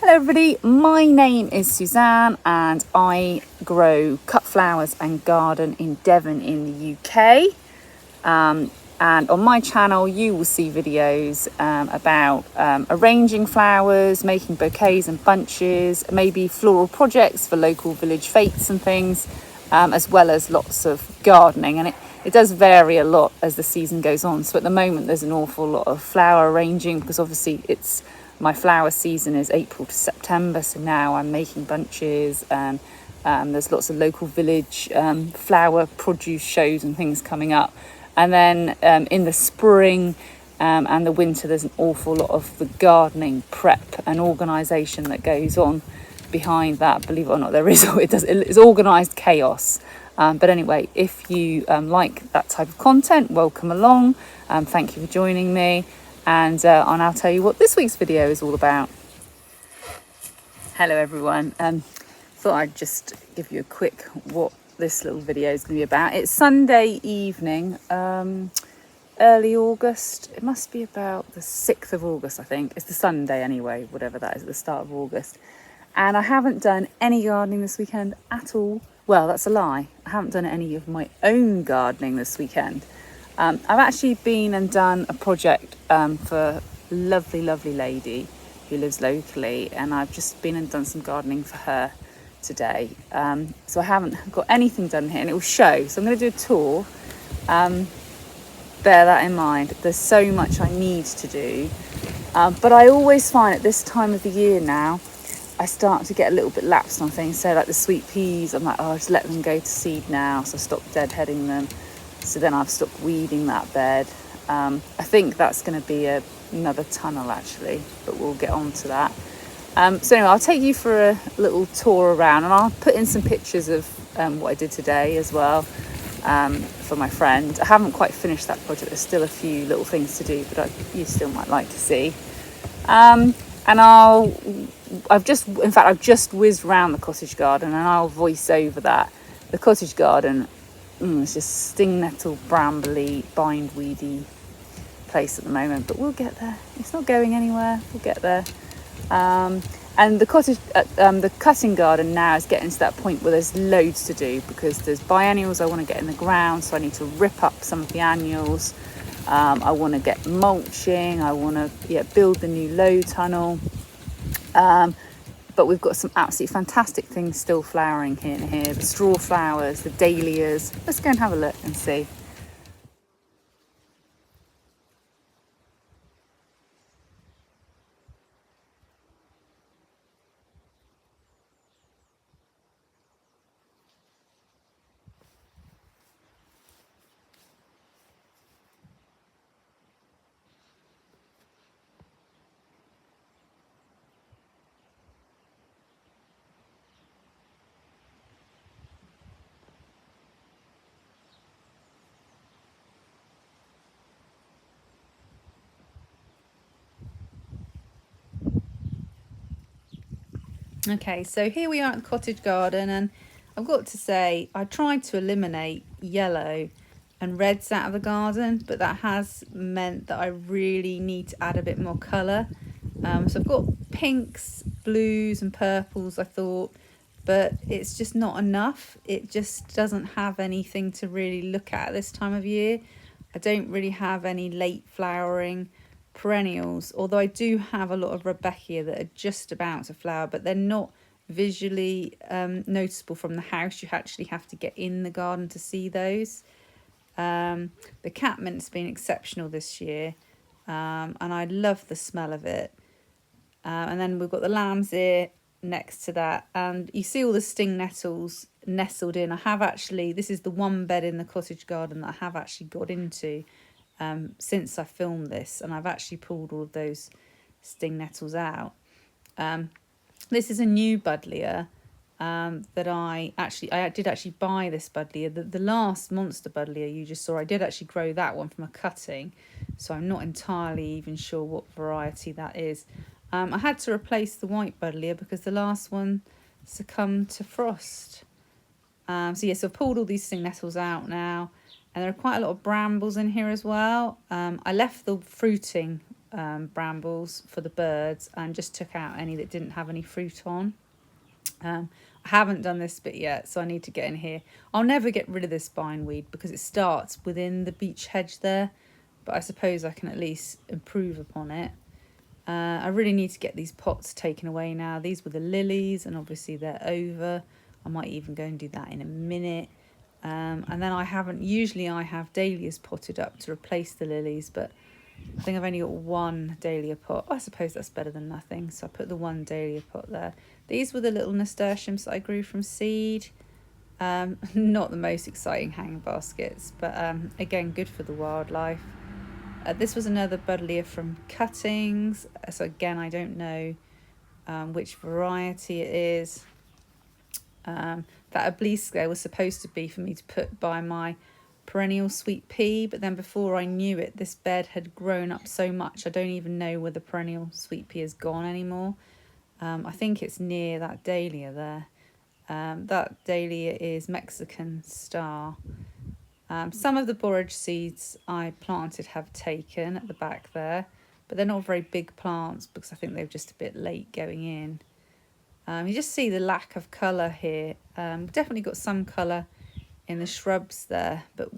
Hello everybody, my name is Suzanne and I grow cut flowers and garden in Devon in the UK. And on my channel you will see videos about arranging flowers, making bouquets and bunches, maybe floral projects for local village fetes and things, as well as lots of gardening. And it does vary a lot as the season goes on. So at the moment there's an awful lot of flower arranging because obviously my flower season is April to September, so now I'm making bunches and there's lots of local village flower produce shows and things coming up. And then in the spring and the winter, there's an awful lot of the gardening prep and organisation that goes on behind that. Believe it or not, it's organised chaos. But anyway, if you like that type of content, welcome along. Thank you for joining me. And I'll tell you what this week's video is all about. Hello everyone. Thought I'd just give you a quick what this little video is going to be about. It's Sunday evening, early August. It must be about the 6th of August, I think. It's the Sunday anyway, whatever that is, at the start of August. And I haven't done any gardening this weekend at all. Well, that's a lie. I haven't done any of my own gardening this weekend. I've actually been and done a project for a lovely lady who lives locally, and I've just been and done some gardening for her today. So I haven't got anything done here, and it will show. So I'm going to do a tour. Bear that in mind. There's so much I need to do, but I always find at this time of the year now, I start to get a little bit lapsed on things. So like the sweet peas, I'm like, I'll just let them go to seed now. So I stop deadheading them. So then I've stopped weeding that bed. I think that's going to be another tunnel actually, but we'll get on to that. So anyway, I'll take you for a little tour around, and I'll put in some pictures of what I did today as well for my friend. I haven't quite finished that project. There's still a few little things to do, but you still might like to see. And I've just whizzed round the cottage garden, and I'll voice over that. The cottage garden. It's just sting nettle, brambly, bindweedy place at the moment, but we'll get there. It's not going anywhere. We'll get there. And the the cutting garden now is getting to that point where there's loads to do because there's biennials I want to get in the ground, so I need to rip up some of the annuals. I want to get mulching. I want to build the new low tunnel. But we've got some absolutely fantastic things still flowering here and here. The straw flowers, the dahlias. Let's go and have a look and see. Okay, so here we are at the cottage garden, and I've got to say I tried to eliminate yellow and reds out of the garden, but that has meant that I really need to add a bit more colour. So I've got pinks, blues and purples, I thought, but it's just not enough. It just doesn't have anything to really look at this time of year. I don't really have any late flowering perennials, although I do have a lot of Rebecca that are just about to flower, but they're not visually noticeable from the house. You actually have to get in the garden to see those. The catmint's been exceptional this year, and I love the smell of it. And then we've got the lamb's ear next to that, and you see all the sting nettles nestled in. This is the one bed in the cottage garden that I have actually got into since I filmed this, and I've actually pulled all of those sting nettles out. This is a new buddleia that I did actually buy this buddleia. The last monster buddleia you just saw, I did actually grow that one from a cutting, so I'm not entirely even sure what variety that is. I had to replace the white buddleia because the last one succumbed to frost. So I've pulled all these sting nettles out now, and there are quite a lot of brambles in here as well. I left the fruiting brambles for the birds and just took out any that didn't have any fruit on. I haven't done this bit yet, so I need to get in here. I'll never get rid of this bindweed because it starts within the beech hedge there, but I suppose I can at least improve upon it. I really need to get these pots taken away now. These were the lilies, and obviously they're over. I might even go and do that in a minute. And then usually I have dahlias potted up to replace the lilies, but I think I've only got one dahlia pot. I suppose that's better than nothing, so I put the one dahlia pot there. These were the little nasturtiums that I grew from seed. Not the most exciting hanging baskets, but again, good for the wildlife. This was another buddleia from cuttings. So again, I don't know which variety it is. That obelisk was supposed to be for me to put by my perennial sweet pea, but then before I knew it, this bed had grown up so much I don't even know where the perennial sweet pea has gone anymore. I think it's near that dahlia there. That dahlia is Mexican star. Some of the borage seeds I planted have taken at the back there, but they're not very big plants because I think they're just a bit late going in. You just see the lack of colour here. We've definitely got some colour in the shrubs there, but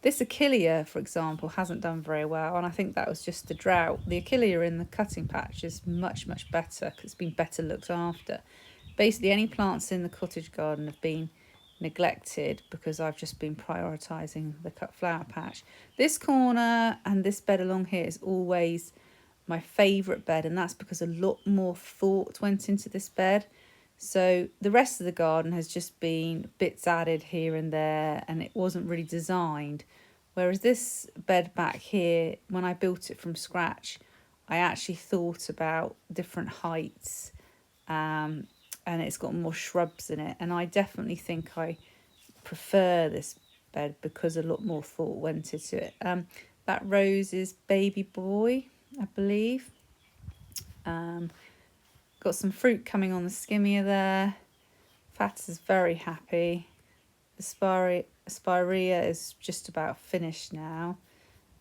this achillea, for example, hasn't done very well, and I think that was just the drought. The achillea in the cutting patch is much better because it's been better looked after. Basically, any plants in the cottage garden have been neglected because I've just been prioritising the cut flower patch. This corner and this bed along here is always my favourite bed, and that's because a lot more thought went into this bed. So the rest of the garden has just been bits added here and there, and it wasn't really designed. Whereas this bed back here, when I built it from scratch, I actually thought about different heights, and it's got more shrubs in it. And I definitely think I prefer this bed because a lot more thought went into it. That rose is Baby Boy, I believe. Got some fruit coming on the skimmia there. Fats is very happy. The spirea is just about finished now.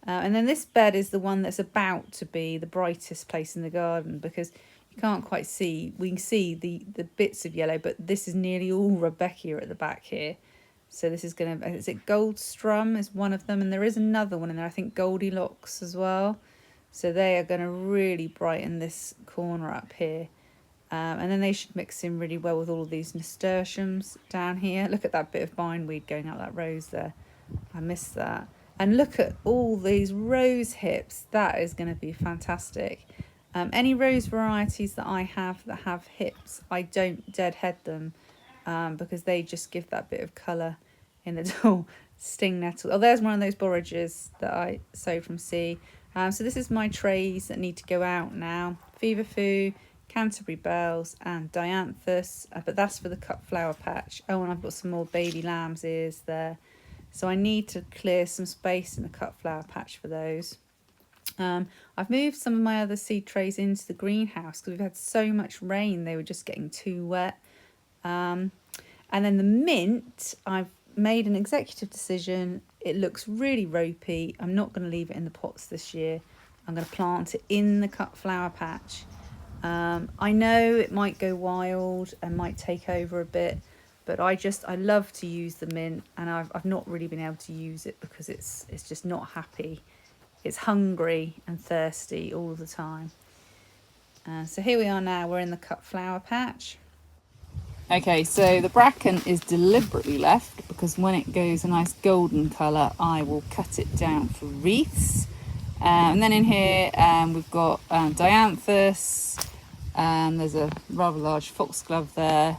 And then this bed is the one that's about to be the brightest place in the garden because you can't quite see. We can see the bits of yellow, but this is nearly all Rebecca at the back here. So this is going to, is it Goldstrum is one of them, and there is another one in there, I think Goldilocks as well. So they are going to really brighten this corner up here. And then they should mix in really well with all of these nasturtiums down here. Look at that bit of bindweed going up that rose there. I missed that. And look at all these rose hips. That is going to be fantastic. Any rose varieties that I have that have hips, I don't deadhead them because they just give that bit of colour in the tall sting nettle. Oh, there's one of those borages that I sowed from seed. So this is my trays that need to go out now. Feverfew, Canterbury Bells and Dianthus, but that's for the cut flower patch. Oh, and I've got some more baby lamb's ears there. So I need to clear some space in the cut flower patch for those. I've moved some of my other seed trays into the greenhouse because we've had so much rain, they were just getting too wet. And then the mint, I've made an executive decision. It looks really ropey. I'm not going to leave it in the pots this year. I'm going to plant it in the cut flower patch. I know it might go wild and might take over a bit, but I love to use the mint, and I've not really been able to use it because it's just not happy. It's hungry and thirsty all the time. So here we are now, we're in the cut flower patch. Okay, so the bracken is deliberately left because when it goes a nice golden colour, I will cut it down for wreaths. And then in here we've got Dianthus, there's a rather large foxglove there,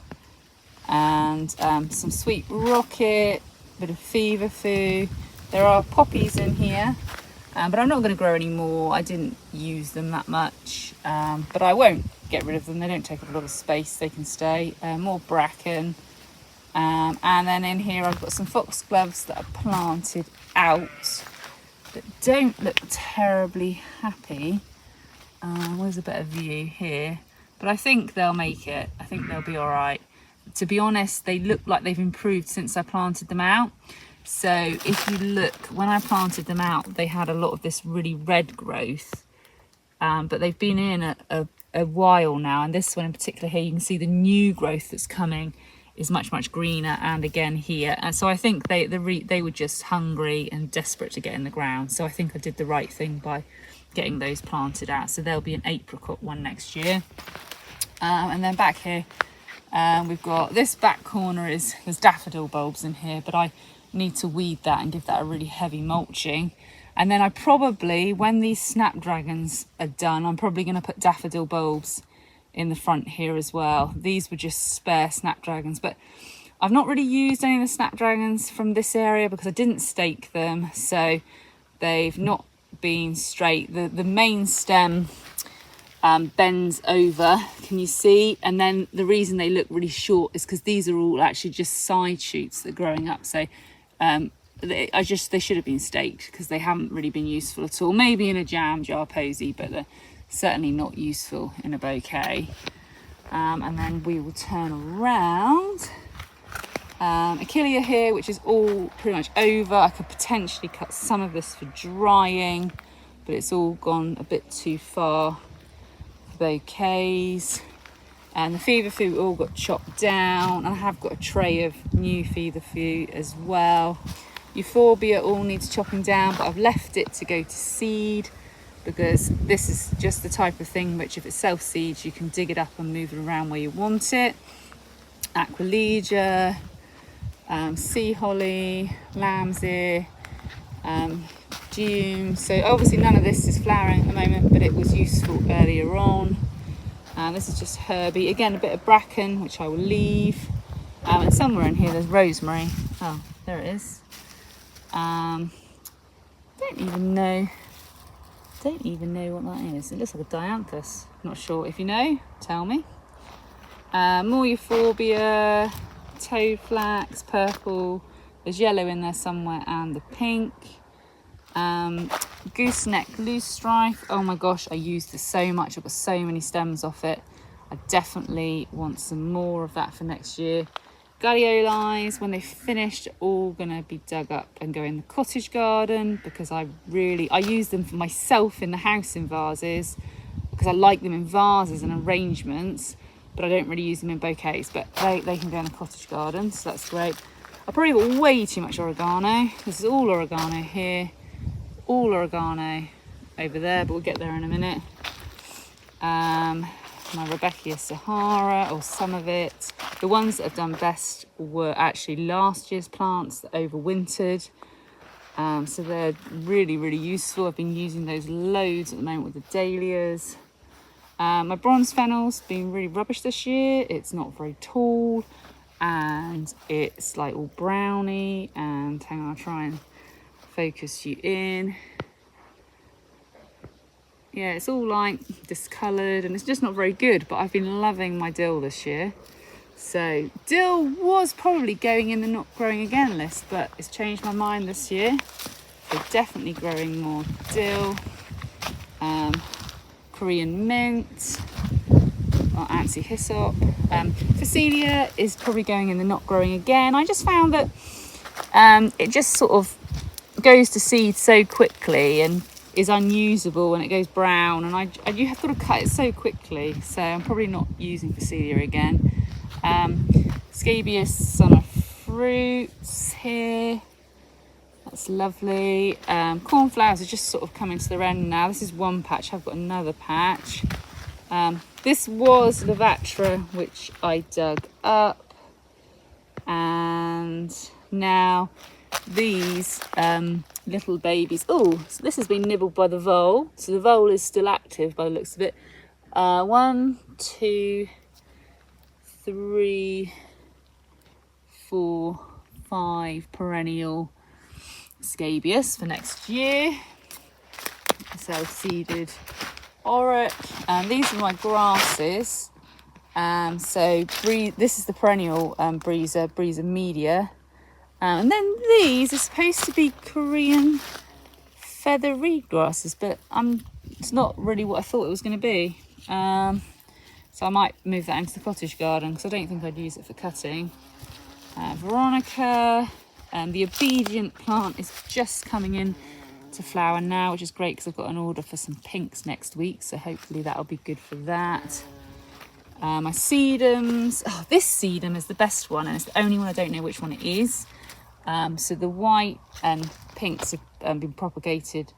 and some sweet rocket, a bit of feverfew. There are poppies in here, but I'm not going to grow any more. I didn't use them that much, but I won't get rid of them. They don't take up a lot of space, they can stay. More bracken, and then in here I've got some foxgloves that are planted out that don't look terribly happy. Where's a better view here? But I think they'll make it. I think they'll be all right. To be honest, they look like they've improved since I planted them out. So if you look, when I planted them out, they had a lot of this really red growth. but they've been in a while now, and this one in particular here, you can see the new growth that's coming is much greener, and again here, and so I think they were just hungry and desperate to get in the ground. So I think I did the right thing by getting those planted out. So there'll be an apricot one next year. And then back here, we've got this back corner there's daffodil bulbs in here, but I need to weed that and give that a really heavy mulching. And then I probably, when these snapdragons are done, I'm probably going to put daffodil bulbs in the front here as well. These were just spare snapdragons, but I've not really used any of the snapdragons from this area because I didn't stake them, so they've not been straight. The main stem bends over, can you see? And then the reason they look really short is because these are all actually just side shoots that are growing up. So they should have been staked because they haven't really been useful at all. Maybe in a jam jar posy, but they're certainly not useful in a bouquet. And then we will turn around. Achillea here, which is all pretty much over. I could potentially cut some of this for drying, but it's all gone a bit too far for bouquets. And the feverfew all got chopped down, and I have got a tray of new feverfew as well. Euphorbia all needs chopping down, but I've left it to go to seed because this is just the type of thing which, if it self-seeds, you can dig it up and move it around where you want it. Aquilegia, sea holly, lamb's ear, June. So obviously none of this is flowering at the moment, but it was useful earlier on. This is just Herbie. Again, a bit of bracken, which I will leave. And somewhere in here there's rosemary. Oh, there it is. Don't even know what that is. It looks like a dianthus. Not sure. If you know, tell me. More euphorbia, toadflax, purple. There's yellow in there somewhere, and the pink. Gooseneck loosestrife. Oh my gosh, I used this so much. I've got so many stems off it. I definitely want some more of that for next year. Gladiolus, when they've finished, are all gonna be dug up and go in the cottage garden because I use them for myself in the house in vases because I like them in vases and arrangements, but I don't really use them in bouquets. But they can go in the cottage garden, so that's great. I probably got way too much oregano. This is all oregano here, all oregano over there, but we'll get there in a minute. My Rebecca Sahara, or some of it. The ones that have done best were actually last year's plants that overwintered. So they're really useful. I've been using those loads at the moment with the dahlias. My bronze fennel's been really rubbish this year. It's not very tall, and it's like all browny. And hang on, I'll try and focus you in. Yeah, it's all like discoloured and it's just not very good, but I've been loving my dill this year. So dill was probably going in the not growing again list, but it's changed my mind this year. So definitely growing more dill. Korean mint, or antsy hyssop. Phacelia is probably going in the not growing again. I just found that it just sort of goes to seed so quickly and is unusable when it goes brown, and you have got to cut it so quickly, so I'm probably not using Phacelia again. Scabious summer fruits here, that's lovely. Cornflowers are just sort of coming to their end now. This is one patch, I've got another patch. This was Lavatra, which I dug up, and now these little babies. Oh, so this has been nibbled by the vole, so the vole is still active by the looks of it. 1, 2, 3, 4, 5 perennial scabious for next year. Self-seeded auroch. These are my grasses. So this is the perennial Breeza media. And then these are supposed to be Korean feather reed grasses, but it's not really what I thought it was going to be. So I might move that into the cottage garden because I don't think I'd use it for cutting. Veronica, the obedient plant is just coming in to flower now, which is great because I've got an order for some pinks next week, so hopefully that'll be good for that. My sedums, this sedum is the best one, and it's the only one I don't know which one it is. So the white and pinks have been propagated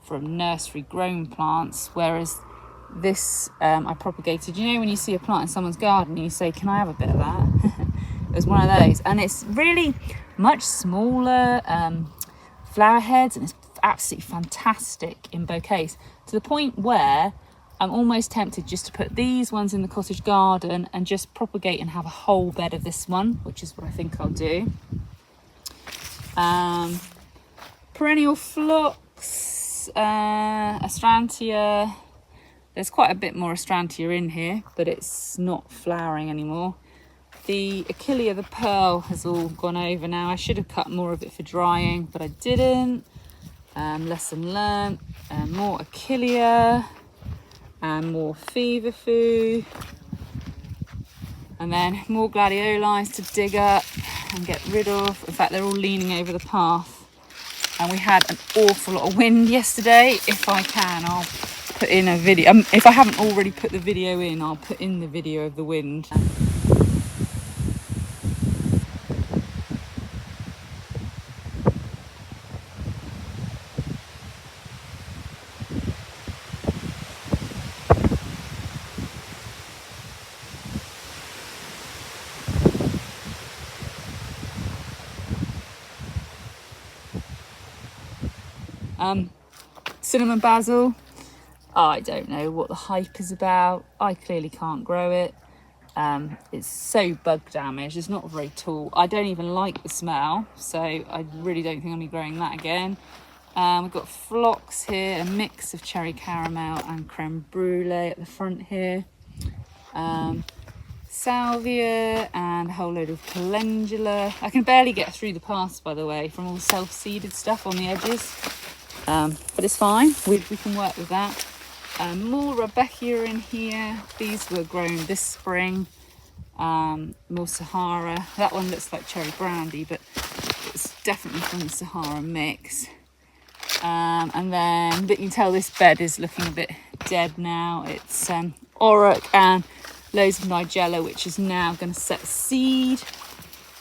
from nursery grown plants, whereas this I propagated, you know when you see a plant in someone's garden and you say, can I have a bit of that? It was one of those, and it's really much smaller flower heads, and it's absolutely fantastic in bouquets, to the point where I'm almost tempted just to put these ones in the cottage garden and just propagate and have a whole bed of this one, which is what I think I'll do. Perennial phlox, astrantia. There's quite a bit more astrantia in here, but it's not flowering anymore. The Achillea, the pearl, has all gone over now. I should have cut more of it for drying, but I didn't. Lesson learnt. More Achillea. And more feverfoo, and then more gladiolines to dig up and get rid of. In fact, they're all leaning over the path, and we had an awful lot of wind yesterday. If I can, I'll put in a video. If I haven't already put the video in, I'll put in the video of the wind. Cinnamon basil, I don't know what the hype is about. I clearly can't grow it. It's so bug damaged, it's not very tall. I don't even like the smell, so I really don't think I'll be growing that again. We've got phlox here, a mix of cherry caramel and creme brulee at the front here. Salvia and a whole load of calendula. I can barely get through the paths, by the way, from all the self-seeded stuff on the edges. But it's fine, we can work with that. More Rebecca in here. These were grown this spring. More Sahara. That one looks like cherry brandy, but it's definitely from the Sahara mix. And then you can tell this bed is looking a bit dead now. It's auroch and loads of nigella, which is now going to set seed.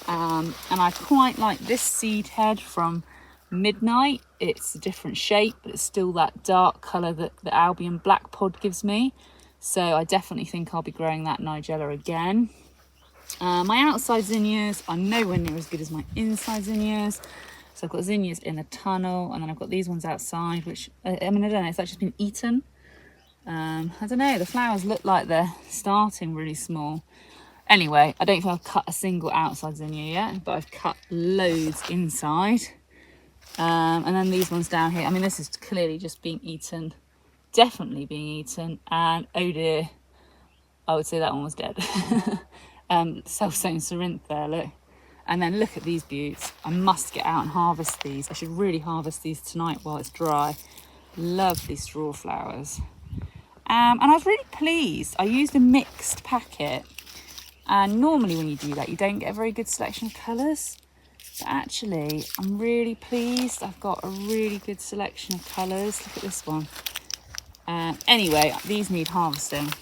And I quite like this seed head from Midnight. It's a different shape, but it's still that dark colour that the Albion black pod gives me. So I definitely think I'll be growing that nigella again. My outside zinnias are nowhere near as good as my inside zinnias. So I've got zinnias in a tunnel, and then I've got these ones outside, which, I don't know, it's actually been eaten. I don't know, the flowers look like they're starting really small. Anyway, I don't think I've cut a single outside zinnia yet, but I've cut loads inside. And then these ones down here, I mean, this is clearly just being eaten, definitely being eaten, and oh dear, I would say that one was dead. Self-sown Cerinthe there, look. And then look at these beauts. I must get out and harvest these. I should really harvest these tonight while it's dry. Lovely straw flowers. And I was really pleased. I used a mixed packet, and normally when you do that you don't get a very good selection of colours. But actually, I'm really pleased. I've got a really good selection of colours. Look at this one. Anyway, these need harvesting.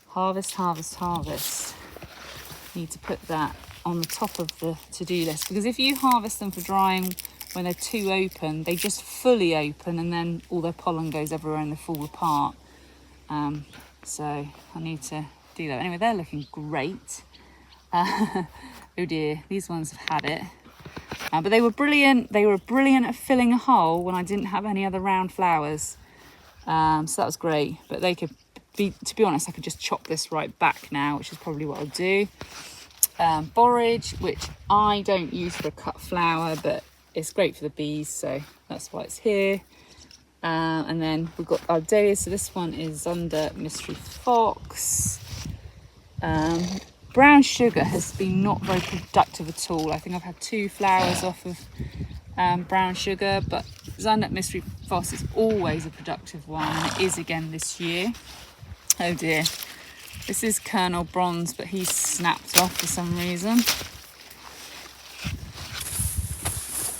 Harvest, harvest, harvest. Need to put that on the top of the to-do list, because if you harvest them for drying when they're too open, they just fully open and then all their pollen goes everywhere and they fall apart. So I need to do that. Anyway, they're looking great. Oh dear, these ones have had it. But they were brilliant. They were brilliant at filling a hole when I didn't have any other round flowers. So that was great. But they could be, to be honest, I could just chop this right back now, which is probably what I'll do. Borage, which I don't use for a cut flower, but it's great for the bees, so that's why it's here. And then we've got our dahlias. So this one is under Mystery Fox. Brown sugar has been not very productive at all. I think I've had 2 flowers off of brown sugar, but Zanduk Mystery Fox is always a productive one, and it is again this year. Oh dear. This is Colonel Bronze, but he's snapped off for some reason.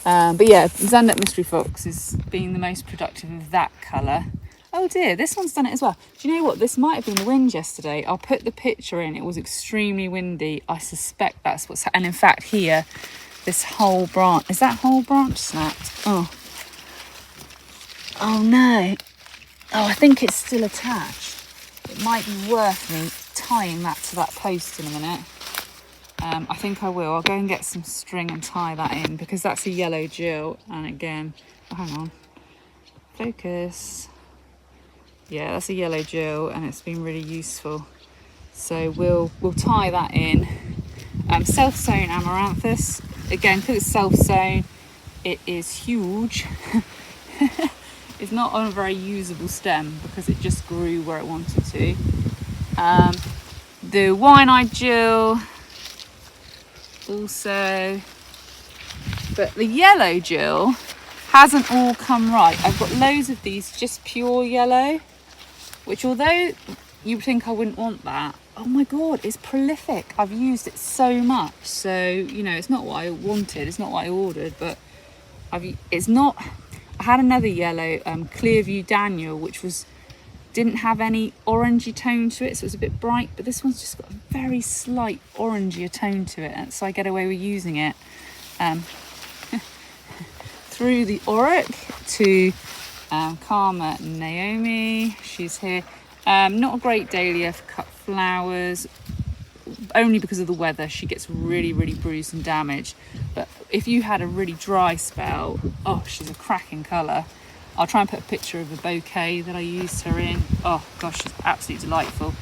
But yeah, Zandet Mystery Fox is being the most productive of that colour. Oh dear, this one's done it as well. Do you know what? This might have been the wind yesterday. I'll put the picture in. It was extremely windy. I suspect that's what's... And in fact here, this whole branch... Is that whole branch snapped? Oh. Oh no. Oh, I think it's still attached. It might be worth me tying that to that post in a minute. I think I will. I'll go and get some string and tie that in because that's a yellow Jill. And again, oh, hang on. Focus. Yeah, that's a yellow Jill and it's been really useful. So we'll tie that in. Self-sown amaranthus. Again, because it's self-sown, it is huge. It's not on a very usable stem because it just grew where it wanted to. The wine-eyed Jill also, but the yellow Jill hasn't all come right. I've got loads of these just pure yellow, which although you would think I wouldn't want that, oh my god, it's prolific. I've used it so much, so you know it's not what I wanted, it's not what I ordered, but it's not. I had another yellow Clearview Daniel, which didn't have any orangey tone to it, so it was a bit bright, but this one's just got a very slight orangier tone to it, and so I get away with using it. Through the Auric to Karma Naomi, she's here. Not a great dahlia for cut flowers, only because of the weather. She gets really, really bruised and damaged, but if you had a really dry spell, oh, she's a cracking colour. I'll try and put a picture of a bouquet that I used her in. Oh gosh, she's absolutely delightful.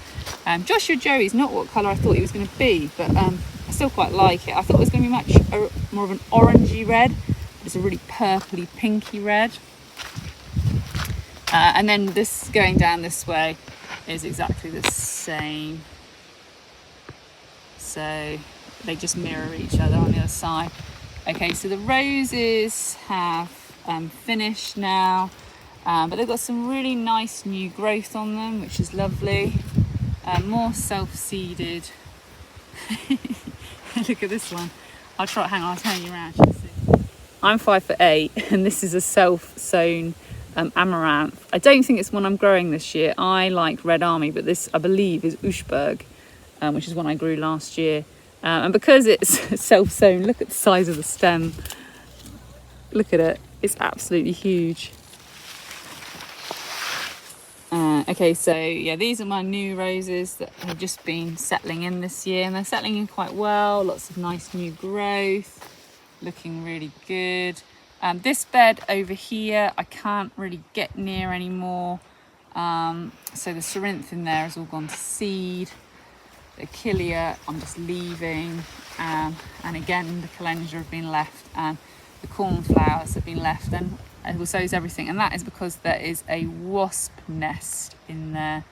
Joshua Joey's not what colour I thought he was going to be, but I still quite like it. I thought it was going to be much more of an orangey red. It's a really purpley pinky red. And then this going down this way is exactly the same. So they just mirror each other on the other side. Okay, so the roses have finished now, but they've got some really nice new growth on them, which is lovely. More self-seeded. Look at this one. I'll try. Hang on, I'll turn you around. You can see. I'm 5'8", and this is a self-sown amaranth. I don't think it's one I'm growing this year. I like Red Army, but this I believe is Ushberg, which is one I grew last year. And because it's self-sown, look at the size of the stem. Look at it. It's absolutely huge. Okay, so yeah, these are my new roses that have just been settling in this year, and they're settling in quite well. Lots of nice new growth, looking really good. This bed over here, I can't really get near anymore. So the Cerinthe in there has all gone to seed. The Achillea, I'm just leaving. And again, the Calendula have been left, and the cornflowers have been left, and so is everything. And that is because there is a wasp nest in there.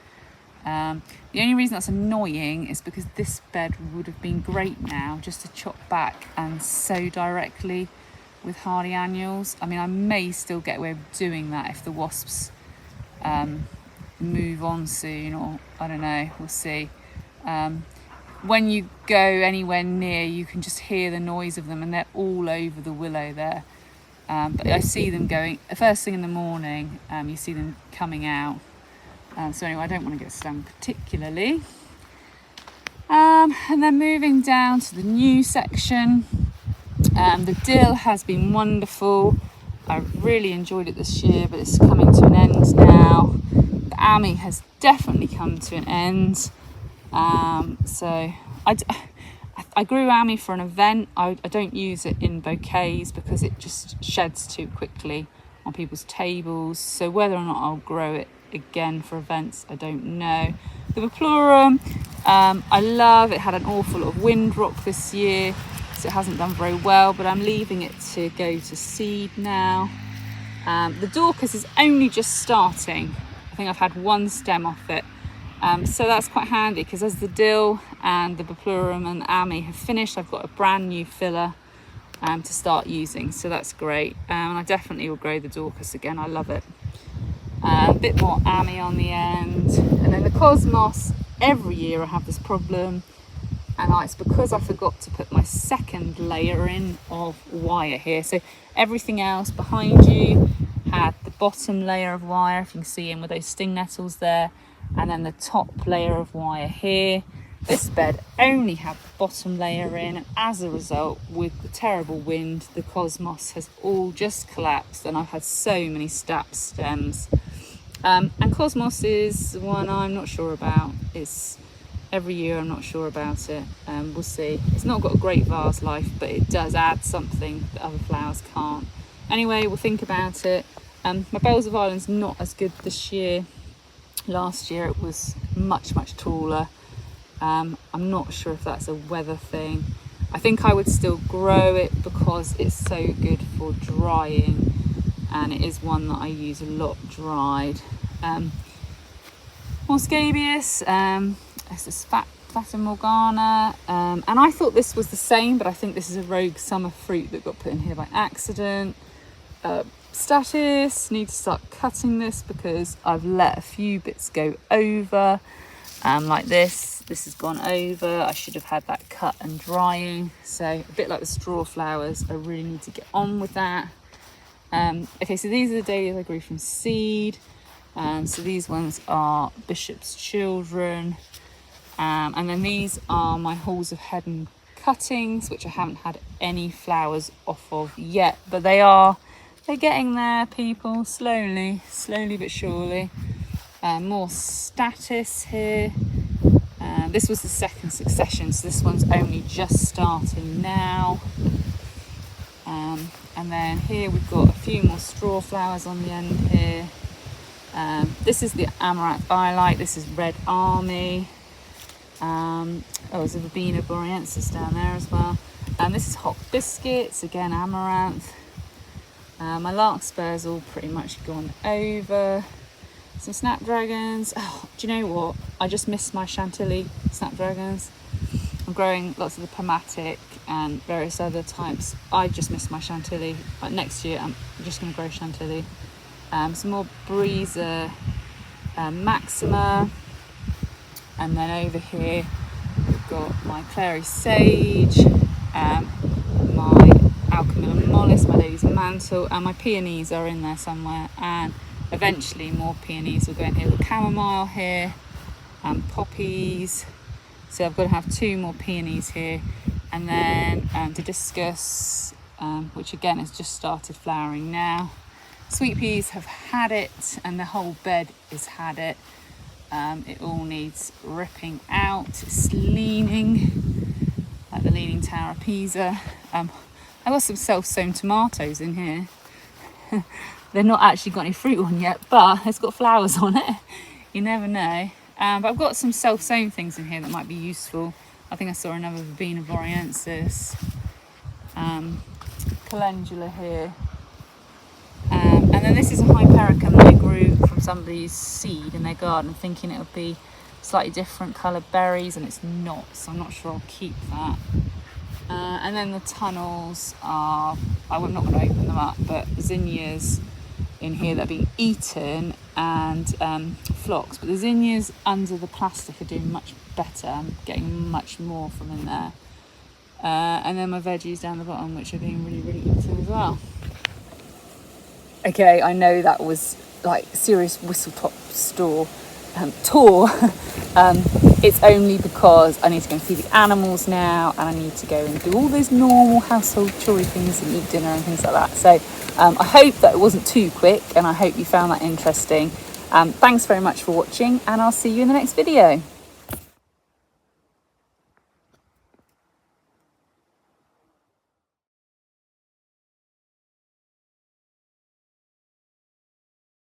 The only reason that's annoying is because this bed would have been great now just to chop back and sow directly with hardy annuals. I mean, I may still get away with doing that if the wasps move on soon, or I don't know, we'll see. When you go anywhere near, you can just hear the noise of them, and they're all over the willow there. But I see them going first thing in the morning. You see them coming out. So anyway, I don't want to get stung particularly. And then moving down to the new section. The dill has been wonderful. I've really enjoyed it this year, but it's coming to an end now. The Ami has definitely come to an end. So I grew Ami for an event. I don't use it in bouquets because it just sheds too quickly on people's tables. So whether or not I'll grow it again for events, I don't know. The Viplorum, I love. It had an awful lot of wind rock this year, so it hasn't done very well, but I'm leaving it to go to seed now. The Dorcas is only just starting. I think I've had one stem off it. So that's quite handy because as the dill and the Biplorum and the Ami have finished, I've got a brand new filler to start using. So that's great. And I definitely will grow the Dorcas again. I love it. A bit more Ami on the end. And then the Cosmos, every year I have this problem. and it's because I forgot to put my second layer in of wire here. So everything else behind you had the bottom layer of wire, if you can see in with those sting nettles there, and then the top layer of wire here. This bed only had the bottom layer in, and as a result, with the terrible wind, the cosmos has all just collapsed, and I've had so many stacked stems. And cosmos is one I'm not sure about. It's every year I'm not sure about it. We'll see. It's not got a great vase life, but it does add something that other flowers can't. Anyway, we'll think about it. My Bells of Ireland's not as good this year. Last year it was much taller. I'm not sure if that's a weather thing. I think I would still grow it because it's so good for drying, and it is one that I use a lot dried. More scabious, this is Fata Morgana, and I thought this was the same, but I think this is a Rogue Summer Fruit that got put in here by accident. Status, need to start cutting this because I've let a few bits go over, like this has gone over. I should have had that cut and drying, so a bit like the straw flowers, I really need to get on with that. Okay, so these are the dahlias I grew from seed. So these ones are Bishop's Children, and then these are my Halls of Heaven cuttings, which I haven't had any flowers off of yet, but they're getting there, people, slowly but surely. More Status here. This was the second succession, so this one's only just starting now. And then here we've got a few more straw flowers on the end here. This is the Amaranth I like. This is Red Army. There's a Verbena boreensis down there as well. And this is Hot Biscuits, again Amaranth. My Larkspur's all pretty much gone over. Some Snapdragons. Oh, do you know what? I just missed my Chantilly Snapdragons. I'm growing lots of the Pomatic and various other types. I just missed my Chantilly. Next year I'm just going to grow Chantilly. Some more Breezer Maxima. And then over here we've got my Clary Sage, my Alchemilla Mollis, my Lady's Mantle, and my Peonies are in there somewhere. And eventually more peonies will go in here. We've got chamomile here and poppies. So I've got to have 2 more peonies here. And then Hibiscus, which again has just started flowering now. Sweet peas have had it, and the whole bed has had it. It all needs ripping out. It's leaning, like the Leaning Tower of Pisa. I've got some self-sown tomatoes in here. They're not actually got any fruit on yet, but it's got flowers on it. You never know. But I've got some self-sown things in here that might be useful. I think I saw another Verbena boreensis. Calendula here. And then this is a Hypericum that I grew from somebody's seed in their garden, thinking it would be slightly different coloured berries, and it's not, so I'm not sure I'll keep that. And then the tunnels are, I'm not going to open them up, but zinnias in here that are being eaten, and phlox. But the zinnias under the plastic are doing much better. I'm getting much more from in there. And then my veggies down the bottom, which are being really eaten as well. Okay, I know that was like serious whistle-top tour. It's only because I need to go and feed the animals now, and I need to go and do all those normal household chore things and eat dinner and things like that. So I hope that it wasn't too quick, and I hope you found that interesting. Thanks very much for watching, and I'll see you in the next video.